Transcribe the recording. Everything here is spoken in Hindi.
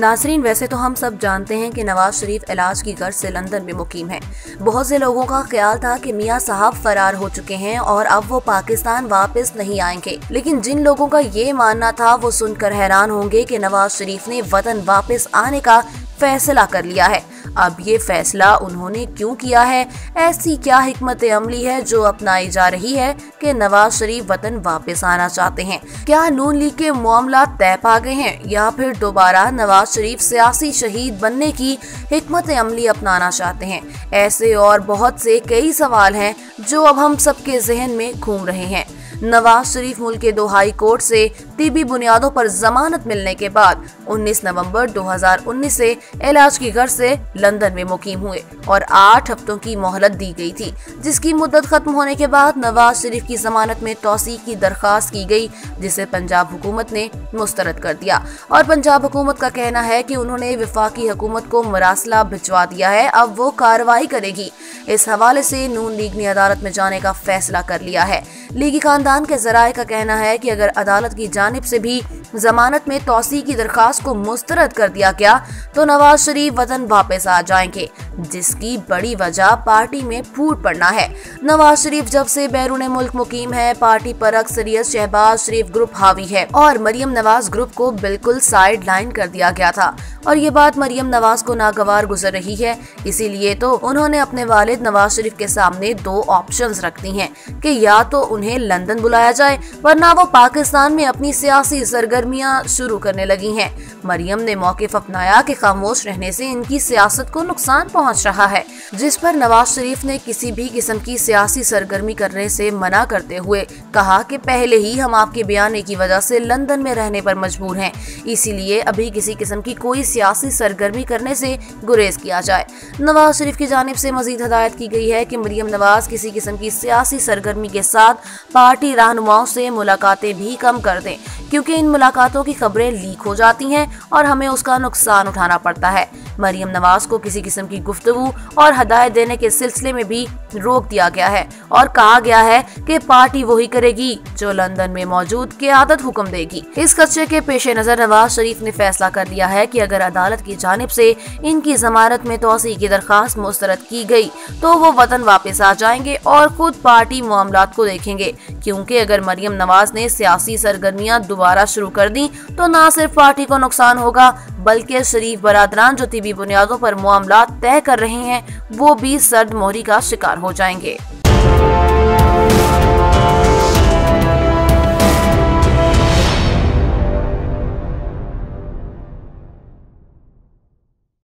नाज़रीन, वैसे तो हम सब जानते हैं कि नवाज शरीफ इलाज की गर्ज से लंदन में मुकीम है। बहुत से लोगों का ख्याल था कि मियां साहब फरार हो चुके हैं और अब वो पाकिस्तान वापस नहीं आएंगे, लेकिन जिन लोगों का ये मानना था वो सुनकर हैरान होंगे कि नवाज शरीफ ने वतन वापस आने का फैसला कर लिया है। अब ये फैसला उन्होंने क्यों किया है? ऐसी क्या हिकमत अमली है जो अपनाई जा रही है कि नवाज शरीफ वतन वापस आना चाहते हैं? क्या नून लीग के मामला तय पा गए हैं या फिर दोबारा नवाज शरीफ सियासी शहीद बनने की हिकमत अमली अपनाना चाहते हैं? ऐसे और बहुत से कई सवाल हैं जो अब हम सबके जहन में घूम रहे हैं। नवाज शरीफ मुल्क के 2 हाई कोर्ट से तिबी बुनियादों पर जमानत मिलने के बाद 19 नवंबर 2019 से इलाज की गर्ज से लंदन में मुकीम हुए और 8 हफ्तों की मोहलत दी गई थी, जिसकी मुद्दत खत्म होने के बाद नवाज शरीफ की जमानत में तौसीक की दरखास्त की गई, जिसे पंजाब हुकूमत ने मुस्तरद कर दिया। और पंजाब हुकूमत का कहना है कि उन्होंने वफाकी हुकूमत को मरासला भिजवा दिया है, अब वो कार्रवाई करेगी। इस हवाले से नून लीग ने अदालत में जाने का फैसला कर लिया है। लीगी खानदान के जराये का कहना है कि अगर अदालत की जानिब से भी जमानत में तौसीक की दरखास्त को मुस्तरद कर दिया गया तो नवाज शरीफ वतन वापस आ जाएंगे, जिसकी बड़ी वजह पार्टी में फूट पड़ना है। नवाज शरीफ जब से बैरून मुल्क मुकीम है, पार्टी पर अक्सरियत शहबाज शरीफ ग्रुप हावी है और मरियम नवाज ग्रुप को बिल्कुल साइड लाइन कर दिया गया था और ये बात मरियम नवाज को नागवार गुजर रही है। इसीलिए तो उन्होंने अपने वालिद नवाज शरीफ के सामने 2 ऑप्शंस रख दी हैं कि या तो उन्हें लंदन बुलाया जाए वरना वो पाकिस्तान में अपनी सियासी सरगर्मियां शुरू करने लगी हैं। मरियम ने मौक़िफ़ अपनाया कि खामोश रहने से इनकी सियासत को नुकसान पहुंच रहा है, जिस पर नवाज शरीफ ने किसी भी किस्म की सियासी सरगर्मी करने से मना करते हुए कहा कि पहले ही हम आपके बयाने की वजह से लंदन में रहने पर मजबूर हैं, इसीलिए अभी किसी किस्म की कोई सियासी सरगर्मी करने से गुरेज किया जाए। नवाज शरीफ की जानिब से मजीद हदायत की गई है कि मरियम नवाज किसी किस्म की सियासी सरगर्मी के साथ पार्टी रहनुमाओं से मुलाकातें भी कम कर दें, क्योंकि इन मुलाकातों की खबरें लीक हो जाती हैं और हमें उसका नुकसान उठाना पड़ता है। मरियम नवाज को किसी किस्म की गुफ्तगू और हदायत देने के सिलसिले में भी रोक दिया गया है और कहा गया है कि पार्टी वही करेगी जो लंदन में मौजूद क़यादत हुक्म देगी। इस खदशे के पेश नजर नवाज शरीफ ने फैसला कर लिया है कि अगर अदालत की जानिब से इनकी जमानत में तौसीक की दरखास्त मुस्तरद की गई तो वो वतन वापस आ जाएंगे और खुद पार्टी मामलात को देखेंगे, क्योंकि अगर मरियम नवाज ने सियासी सरगर्मियां दोबारा शुरू कर दी तो न सिर्फ पार्टी को नुकसान होगा बल्कि शरीफ बरादरान जो तिबी बुनियादों पर मामला तय कर रहे हैं वो भी सर्द मोहरी का शिकार हो जाएंगे।